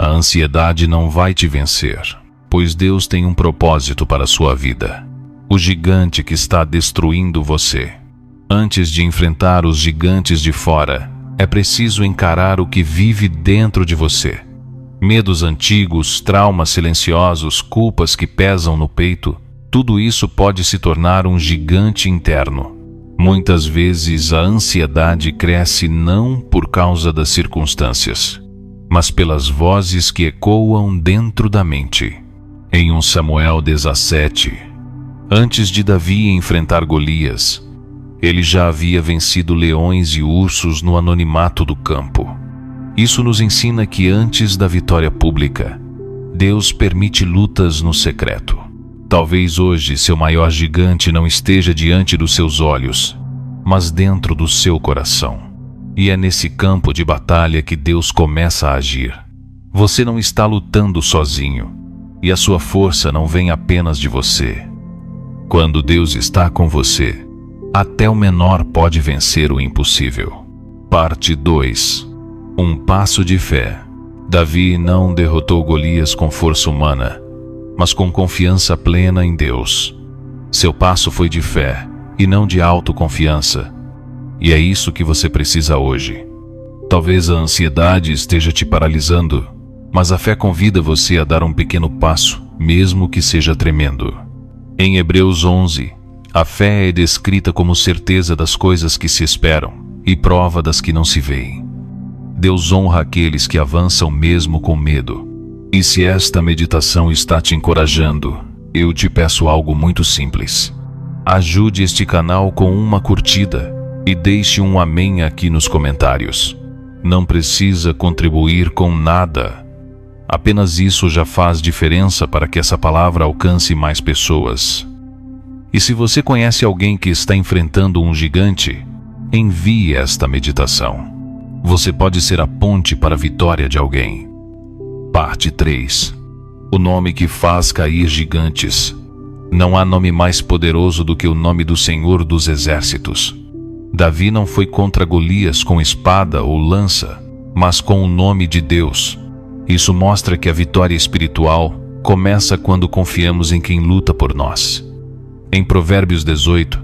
A ansiedade não vai te vencer, pois Deus tem um propósito para a sua vida. O gigante que está destruindo você. Antes de enfrentar os gigantes de fora, é preciso encarar o que vive dentro de você. Medos antigos, traumas silenciosos, culpas que pesam no peito, tudo isso pode se tornar um gigante interno. Muitas vezes a ansiedade cresce não por causa das circunstâncias, mas pelas vozes que ecoam dentro da mente. Em 1 Samuel 17, antes de Davi enfrentar Golias, ele já havia vencido leões e ursos no anonimato do campo. Isso nos ensina que antes da vitória pública, Deus permite lutas no secreto. Talvez hoje seu maior gigante não esteja diante dos seus olhos, mas dentro do seu coração. E é nesse campo de batalha que Deus começa a agir. Você não está lutando sozinho, e a sua força não vem apenas de você. Quando Deus está com você, até o menor pode vencer o impossível. Parte 2. Um passo de fé. Davi não derrotou Golias com força humana, mas com confiança plena em Deus. Seu passo foi de fé e não de autoconfiança. E é isso que você precisa hoje. Talvez a ansiedade esteja te paralisando, mas a fé convida você a dar um pequeno passo, mesmo que seja tremendo. Em Hebreus 11, a fé é descrita como certeza das coisas que se esperam e prova das que não se veem. Deus honra aqueles que avançam mesmo com medo. E se esta meditação está te encorajando, eu te peço algo muito simples. Ajude este canal com uma curtida e deixe um amém aqui nos comentários. Não precisa contribuir com nada. Apenas isso já faz diferença para que essa palavra alcance mais pessoas. E se você conhece alguém que está enfrentando um gigante, envie esta meditação. Você pode ser a ponte para a vitória de alguém. Parte 3. O nome que faz cair gigantes. Não há nome mais poderoso do que o nome do Senhor dos Exércitos. Davi não foi contra Golias com espada ou lança, mas com o nome de Deus. Isso mostra que a vitória espiritual começa quando confiamos em quem luta por nós. Em Provérbios 18,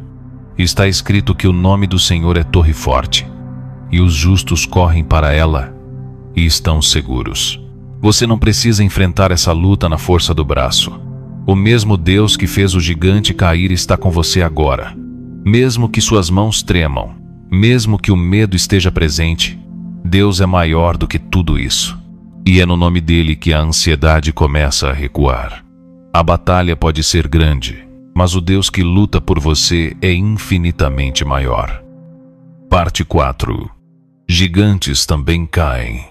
está escrito que o nome do Senhor é torre forte, e os justos correm para ela e estão seguros. Você não precisa enfrentar essa luta na força do braço. O mesmo Deus que fez o gigante cair está com você agora. Mesmo que suas mãos tremam, mesmo que o medo esteja presente, Deus é maior do que tudo isso. E é no nome dele que a ansiedade começa a recuar. A batalha pode ser grande, mas o Deus que luta por você é infinitamente maior. Parte 4. Gigantes também caem.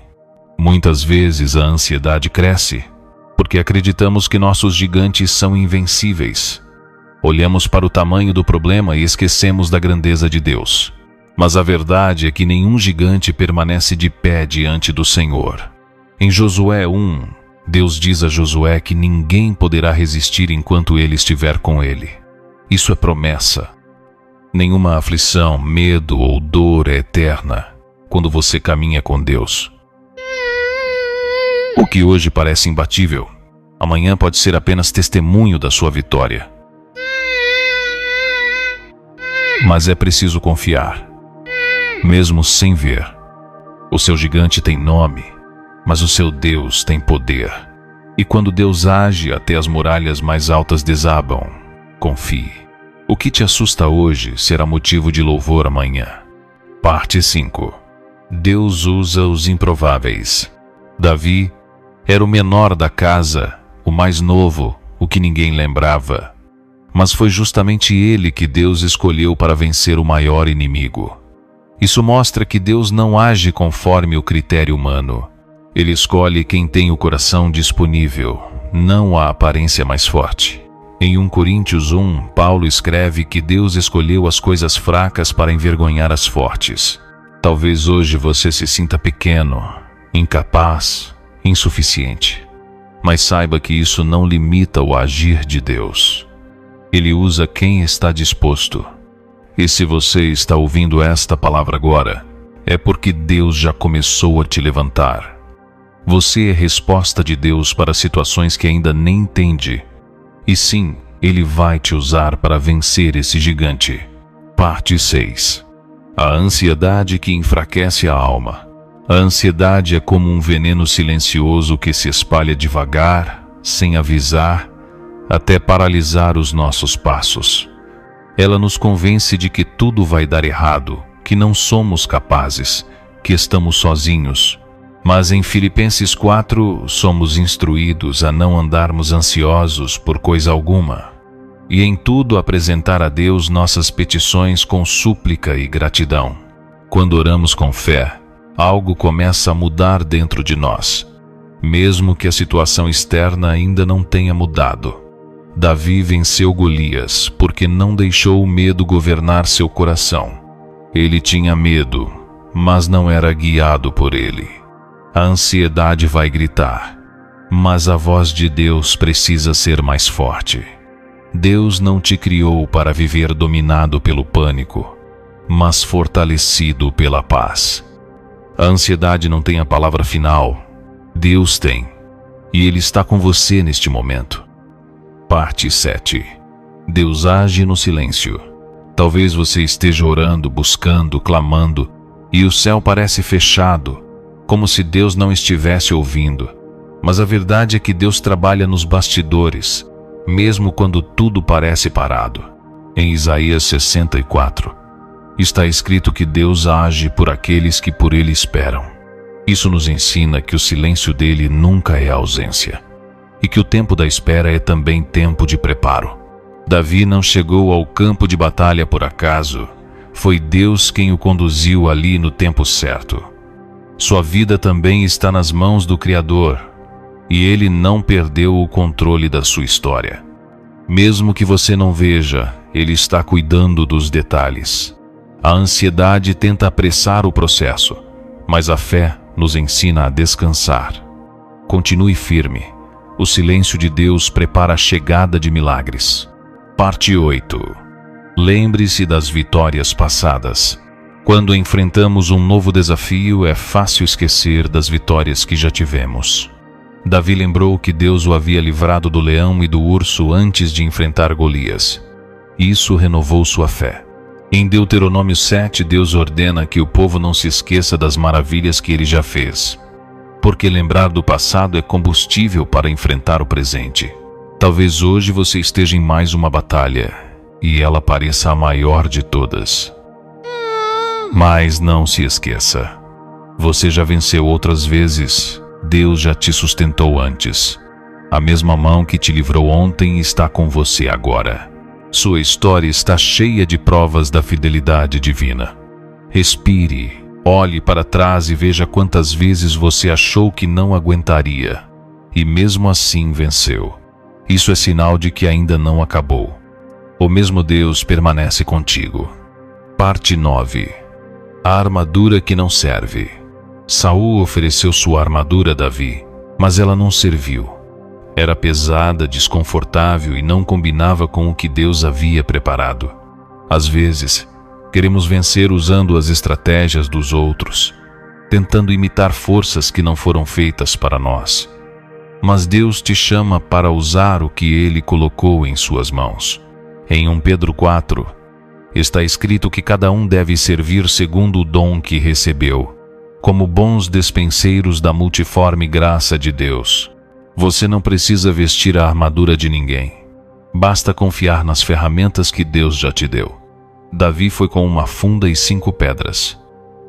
Muitas vezes a ansiedade cresce, porque acreditamos que nossos gigantes são invencíveis. Olhamos para o tamanho do problema e esquecemos da grandeza de Deus. Mas a verdade é que nenhum gigante permanece de pé diante do Senhor. Em Josué 1, Deus diz a Josué que ninguém poderá resistir enquanto ele estiver com ele. Isso é promessa. Nenhuma aflição, medo ou dor é eterna quando você caminha com Deus. O que hoje parece imbatível, amanhã pode ser apenas testemunho da sua vitória. Mas é preciso confiar, mesmo sem ver. O seu gigante tem nome, mas o seu Deus tem poder. E quando Deus age, até as muralhas mais altas desabam. Confie. O que te assusta hoje será motivo de louvor amanhã. Parte 5. Deus usa os improváveis. Davi era o menor da casa, o mais novo, o que ninguém lembrava. Mas foi justamente ele que Deus escolheu para vencer o maior inimigo. Isso mostra que Deus não age conforme o critério humano. Ele escolhe quem tem o coração disponível, não a aparência mais forte. Em 1 Coríntios 1, Paulo escreve que Deus escolheu as coisas fracas para envergonhar as fortes. Talvez hoje você se sinta pequeno, incapaz, insuficiente. Mas saiba que isso não limita o agir de Deus. Ele usa quem está disposto. E se você está ouvindo esta palavra agora, é porque Deus já começou a te levantar. Você é resposta de Deus para situações que ainda nem entende. E sim, Ele vai te usar para vencer esse gigante. Parte 6. A ansiedade que enfraquece a alma. A ansiedade é como um veneno silencioso que se espalha devagar, sem avisar, até paralisar os nossos passos. Ela nos convence de que tudo vai dar errado, que não somos capazes, que estamos sozinhos. Mas em Filipenses 4, somos instruídos a não andarmos ansiosos por coisa alguma, e em tudo apresentar a Deus nossas petições com súplica e gratidão. Quando oramos com fé, algo começa a mudar dentro de nós, mesmo que a situação externa ainda não tenha mudado. Davi venceu Golias porque não deixou o medo governar seu coração. Ele tinha medo, mas não era guiado por ele. A ansiedade vai gritar, mas a voz de Deus precisa ser mais forte. Deus não te criou para viver dominado pelo pânico, mas fortalecido pela paz. A ansiedade não tem a palavra final. Deus tem, e Ele está com você neste momento. Parte 7. Deus age no silêncio. Talvez você esteja orando, buscando, clamando, e o céu parece fechado, como se Deus não estivesse ouvindo. Mas a verdade é que Deus trabalha nos bastidores, mesmo quando tudo parece parado. Em Isaías 64, está escrito que Deus age por aqueles que por Ele esperam. Isso nos ensina que o silêncio dele nunca é ausência, e que o tempo da espera é também tempo de preparo. Davi não chegou ao campo de batalha por acaso. Foi Deus quem o conduziu ali no tempo certo. Sua vida também está nas mãos do Criador, e Ele não perdeu o controle da sua história. Mesmo que você não veja, Ele está cuidando dos detalhes. A ansiedade tenta apressar o processo, mas a fé nos ensina a descansar. Continue firme. O silêncio de Deus prepara a chegada de milagres. Parte 8. Lembre-se das vitórias passadas. Quando enfrentamos um novo desafio, é fácil esquecer das vitórias que já tivemos. Davi lembrou que Deus o havia livrado do leão e do urso antes de enfrentar Golias. Isso renovou sua fé. Em Deuteronômio 7, Deus ordena que o povo não se esqueça das maravilhas que ele já fez, porque lembrar do passado é combustível para enfrentar o presente. Talvez hoje você esteja em mais uma batalha, e ela pareça a maior de todas. Mas não se esqueça, você já venceu outras vezes. Deus já te sustentou antes. A mesma mão que te livrou ontem está com você agora. Sua história está cheia de provas da fidelidade divina. Respire, olhe para trás e veja quantas vezes você achou que não aguentaria, e mesmo assim venceu. Isso é sinal de que ainda não acabou. O mesmo Deus permanece contigo. Parte 9. A armadura que não serve. Saul ofereceu sua armadura a Davi, mas ela não serviu. Era pesada, desconfortável e não combinava com o que Deus havia preparado. Às vezes, queremos vencer usando as estratégias dos outros, tentando imitar forças que não foram feitas para nós. Mas Deus te chama para usar o que Ele colocou em suas mãos. Em 1 Pedro 4, está escrito que cada um deve servir segundo o dom que recebeu, como bons despenseiros da multiforme graça de Deus. Você não precisa vestir a armadura de ninguém. Basta confiar nas ferramentas que Deus já te deu. Davi foi com uma funda e 5 pedras.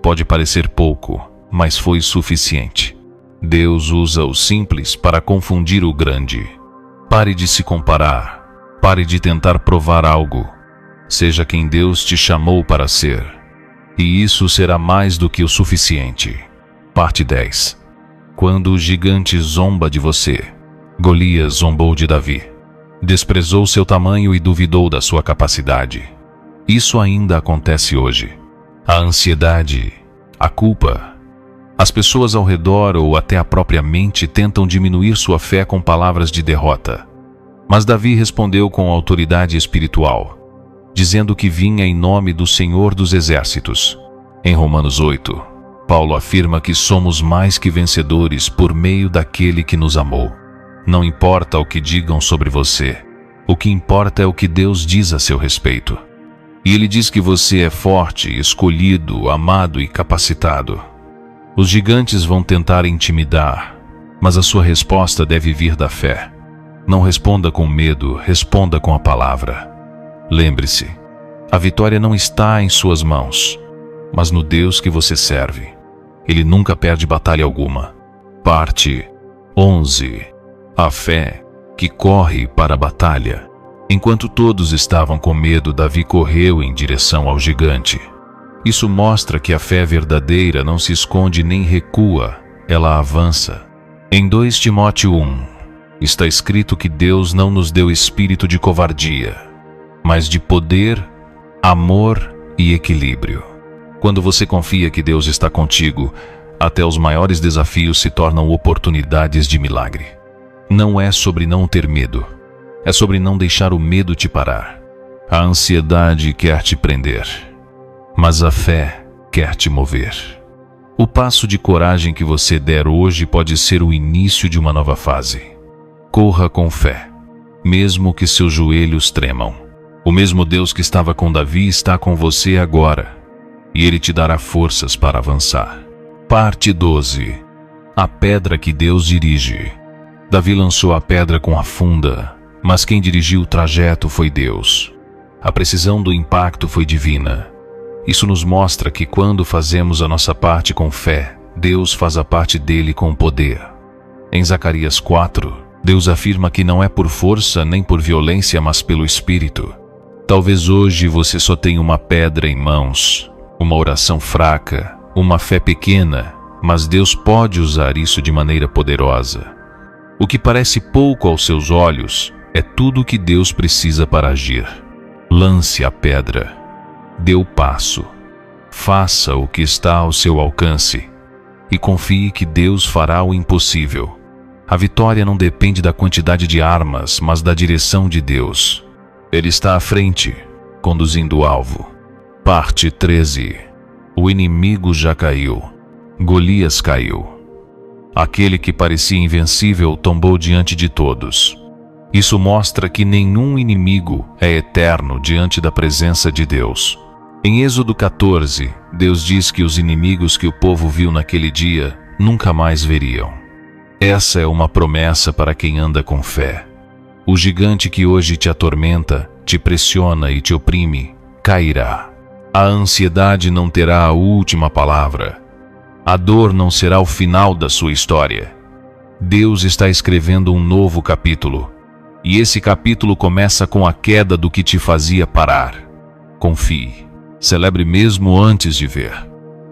Pode parecer pouco, mas foi suficiente. Deus usa o simples para confundir o grande. Pare de se comparar. Pare de tentar provar algo. Seja quem Deus te chamou para ser. E isso será mais do que o suficiente. Parte 10. Quando o gigante zomba de você. Golias zombou de Davi. Desprezou seu tamanho e duvidou da sua capacidade. Isso ainda acontece hoje. A ansiedade, a culpa. As pessoas ao redor ou até a própria mente tentam diminuir sua fé com palavras de derrota. Mas Davi respondeu com autoridade espiritual, dizendo que vinha em nome do Senhor dos Exércitos. Em Romanos 8, Paulo afirma que somos mais que vencedores por meio daquele que nos amou. Não importa o que digam sobre você, o que importa é o que Deus diz a seu respeito. E Ele diz que você é forte, escolhido, amado e capacitado. Os gigantes vão tentar intimidar, mas a sua resposta deve vir da fé. Não responda com medo, responda com a palavra. Lembre-se, a vitória não está em suas mãos, mas no Deus que você serve. Ele nunca perde batalha alguma. Parte 11. A fé que corre para a batalha. Enquanto todos estavam com medo, Davi correu em direção ao gigante. Isso mostra que a fé verdadeira não se esconde nem recua, ela avança. Em 2 Timóteo 1, está escrito que Deus não nos deu espírito de covardia, mas de poder, amor e equilíbrio. Quando você confia que Deus está contigo, até os maiores desafios se tornam oportunidades de milagre. Não é sobre não ter medo, é sobre não deixar o medo te parar. A ansiedade quer te prender, mas a fé quer te mover. O passo de coragem que você der hoje pode ser o início de uma nova fase. Corra com fé, mesmo que seus joelhos tremam. O mesmo Deus que estava com Davi está com você agora, e Ele te dará forças para avançar. Parte 12. A pedra que Deus dirige. Davi lançou a pedra com a funda, mas quem dirigiu o trajeto foi Deus. A precisão do impacto foi divina. Isso nos mostra que quando fazemos a nossa parte com fé, Deus faz a parte dele com poder. Em Zacarias 4, Deus afirma que não é por força nem por violência, mas pelo Espírito. Talvez hoje você só tenha uma pedra em mãos, uma oração fraca, uma fé pequena, mas Deus pode usar isso de maneira poderosa. O que parece pouco aos seus olhos é tudo o que Deus precisa para agir. Lance a pedra, dê o passo, faça o que está ao seu alcance e confie que Deus fará o impossível. A vitória não depende da quantidade de armas, mas da direção de Deus. Ele está à frente, conduzindo o alvo. Parte 13. O inimigo já caiu. Golias caiu. Aquele que parecia invencível tombou diante de todos. Isso mostra que nenhum inimigo é eterno diante da presença de Deus. Em Êxodo 14, Deus diz que os inimigos que o povo viu naquele dia nunca mais veriam. Essa é uma promessa para quem anda com fé. O gigante que hoje te atormenta, te pressiona e te oprime, cairá. A ansiedade não terá a última palavra. A dor não será o final da sua história. Deus está escrevendo um novo capítulo. E esse capítulo começa com a queda do que te fazia parar. Confie. Celebre mesmo antes de ver.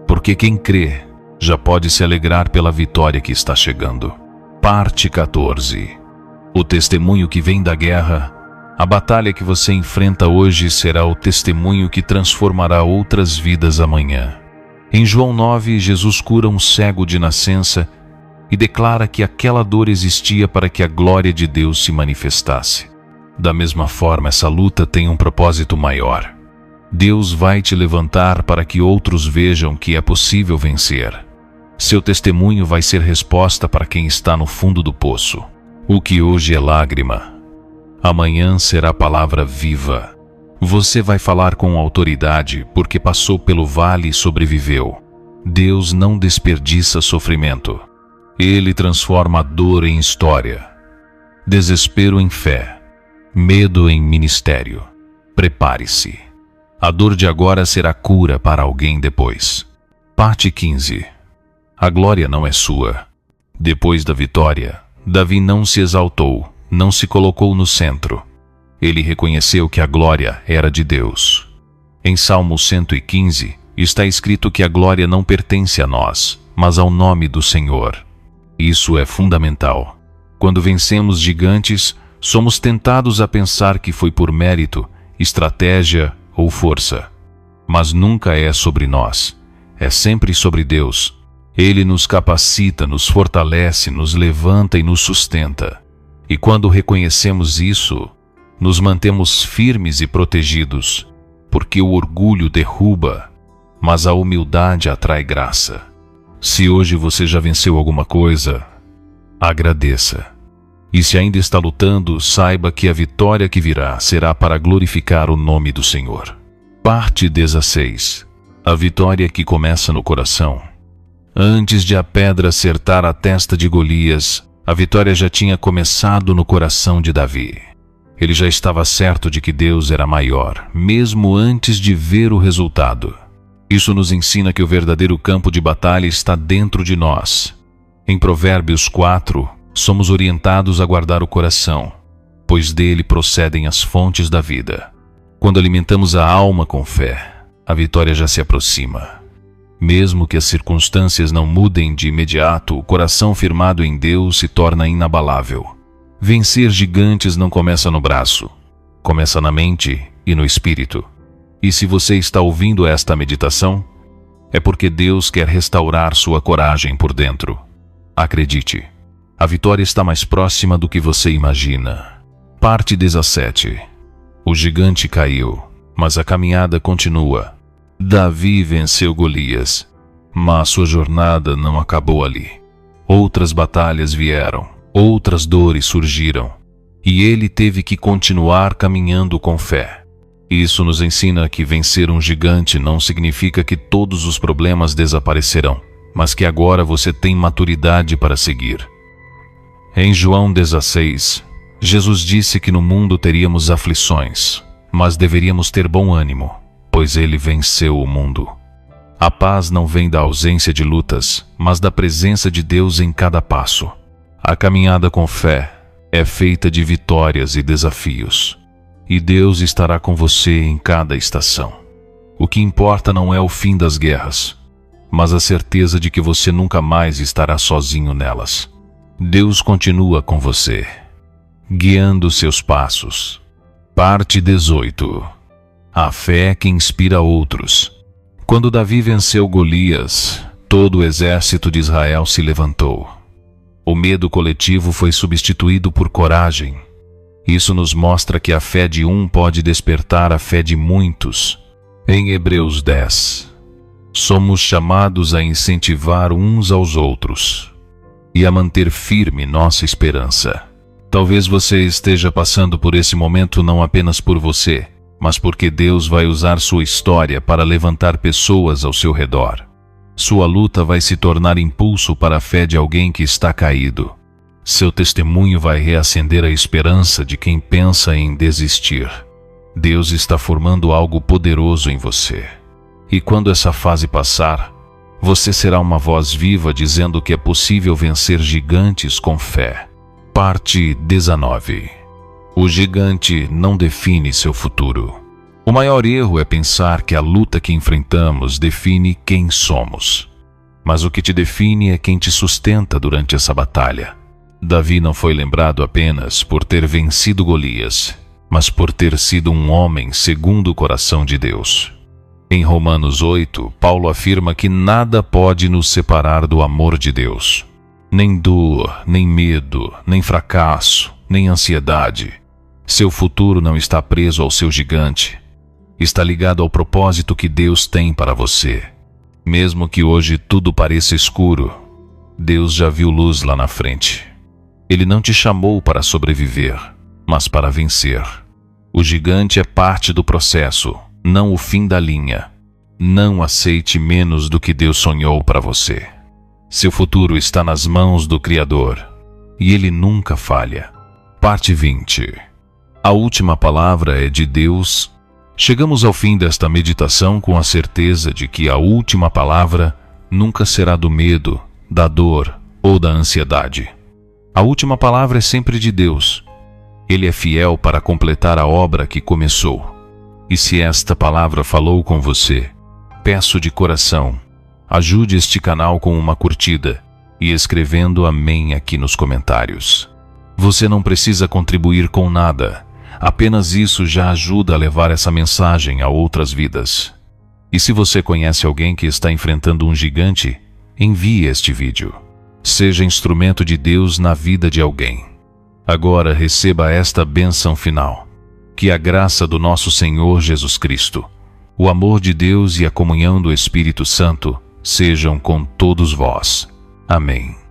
Porque quem crê já pode se alegrar pela vitória que está chegando. Parte 14. O testemunho que vem da guerra. A batalha que você enfrenta hoje será o testemunho que transformará outras vidas amanhã. Em João 9, Jesus cura um cego de nascença e declara que aquela dor existia para que a glória de Deus se manifestasse. Da mesma forma, essa luta tem um propósito maior. Deus vai te levantar para que outros vejam que é possível vencer. Seu testemunho vai ser resposta para quem está no fundo do poço. O que hoje é lágrima, amanhã será palavra viva. Você vai falar com autoridade porque passou pelo vale e sobreviveu. Deus não desperdiça sofrimento. Ele transforma a dor em história, desespero em fé, medo em ministério. Prepare-se. A dor de agora será cura para alguém depois. Parte 15. A glória não é sua. Depois da vitória, Davi não se exaltou, não se colocou no centro. Ele reconheceu que a glória era de Deus. Em Salmo 115, está escrito que a glória não pertence a nós, mas ao nome do Senhor. Isso é fundamental. Quando vencemos gigantes, somos tentados a pensar que foi por mérito, estratégia ou força. Mas nunca é sobre nós. É sempre sobre Deus. Ele nos capacita, nos fortalece, nos levanta e nos sustenta. E quando reconhecemos isso, nos mantemos firmes e protegidos, porque o orgulho derruba, mas a humildade atrai graça. Se hoje você já venceu alguma coisa, agradeça. E se ainda está lutando, saiba que a vitória que virá será para glorificar o nome do Senhor. Parte 16. A vitória que começa no coração. Antes de a pedra acertar a testa de Golias, a vitória já tinha começado no coração de Davi. Ele já estava certo de que Deus era maior, mesmo antes de ver o resultado. Isso nos ensina que o verdadeiro campo de batalha está dentro de nós. Em Provérbios 4, somos orientados a guardar o coração, pois dele procedem as fontes da vida. Quando alimentamos a alma com fé, a vitória já se aproxima. Mesmo que as circunstâncias não mudem de imediato, o coração firmado em Deus se torna inabalável. Vencer gigantes não começa no braço, começa na mente e no espírito. E se você está ouvindo esta meditação, é porque Deus quer restaurar sua coragem por dentro. Acredite, a vitória está mais próxima do que você imagina. Parte 17. O gigante caiu, mas a caminhada continua. Davi venceu Golias, mas sua jornada não acabou ali. Outras batalhas vieram, outras dores surgiram, e ele teve que continuar caminhando com fé. Isso nos ensina que vencer um gigante não significa que todos os problemas desaparecerão, mas que agora você tem maturidade para seguir. Em João 16, Jesus disse que no mundo teríamos aflições, mas deveríamos ter bom ânimo, pois ele venceu o mundo. A paz não vem da ausência de lutas, mas da presença de Deus em cada passo. A caminhada com fé é feita de vitórias e desafios, e Deus estará com você em cada estação. O que importa não é o fim das guerras, mas a certeza de que você nunca mais estará sozinho nelas. Deus continua com você, guiando seus passos. Parte 18. A fé que inspira outros. Quando Davi venceu Golias, todo o exército de Israel se levantou. O medo coletivo foi substituído por coragem. Isso nos mostra que a fé de um pode despertar a fé de muitos. Em Hebreus 10, somos chamados a incentivar uns aos outros e a manter firme nossa esperança. Talvez você esteja passando por esse momento não apenas por você, mas porque Deus vai usar sua história para levantar pessoas ao seu redor. Sua luta vai se tornar impulso para a fé de alguém que está caído. Seu testemunho vai reacender a esperança de quem pensa em desistir. Deus está formando algo poderoso em você. E quando essa fase passar, você será uma voz viva dizendo que é possível vencer gigantes com fé. Parte 19. O gigante não define seu futuro. O maior erro é pensar que a luta que enfrentamos define quem somos. Mas o que te define é quem te sustenta durante essa batalha. Davi não foi lembrado apenas por ter vencido Golias, mas por ter sido um homem segundo o coração de Deus. Em Romanos 8, Paulo afirma que nada pode nos separar do amor de Deus. Nem dor, nem medo, nem fracasso, nem ansiedade. Seu futuro não está preso ao seu gigante. Está ligado ao propósito que Deus tem para você. Mesmo que hoje tudo pareça escuro, Deus já viu luz lá na frente. Ele não te chamou para sobreviver, mas para vencer. O gigante é parte do processo, não o fim da linha. Não aceite menos do que Deus sonhou para você. Seu futuro está nas mãos do Criador, e Ele nunca falha. Parte 20. A última palavra é de Deus. Chegamos ao fim desta meditação com a certeza de que a última palavra nunca será do medo, da dor ou da ansiedade. A última palavra é sempre de Deus. Ele é fiel para completar a obra que começou. E se esta palavra falou com você, peço de coração, ajude este canal com uma curtida e escrevendo amém aqui nos comentários. Você não precisa contribuir com nada. Apenas isso já ajuda a levar essa mensagem a outras vidas. E se você conhece alguém que está enfrentando um gigante, envie este vídeo. Seja instrumento de Deus na vida de alguém. Agora receba esta bênção final. Que a graça do nosso Senhor Jesus Cristo, o amor de Deus e a comunhão do Espírito Santo sejam com todos vós. Amém.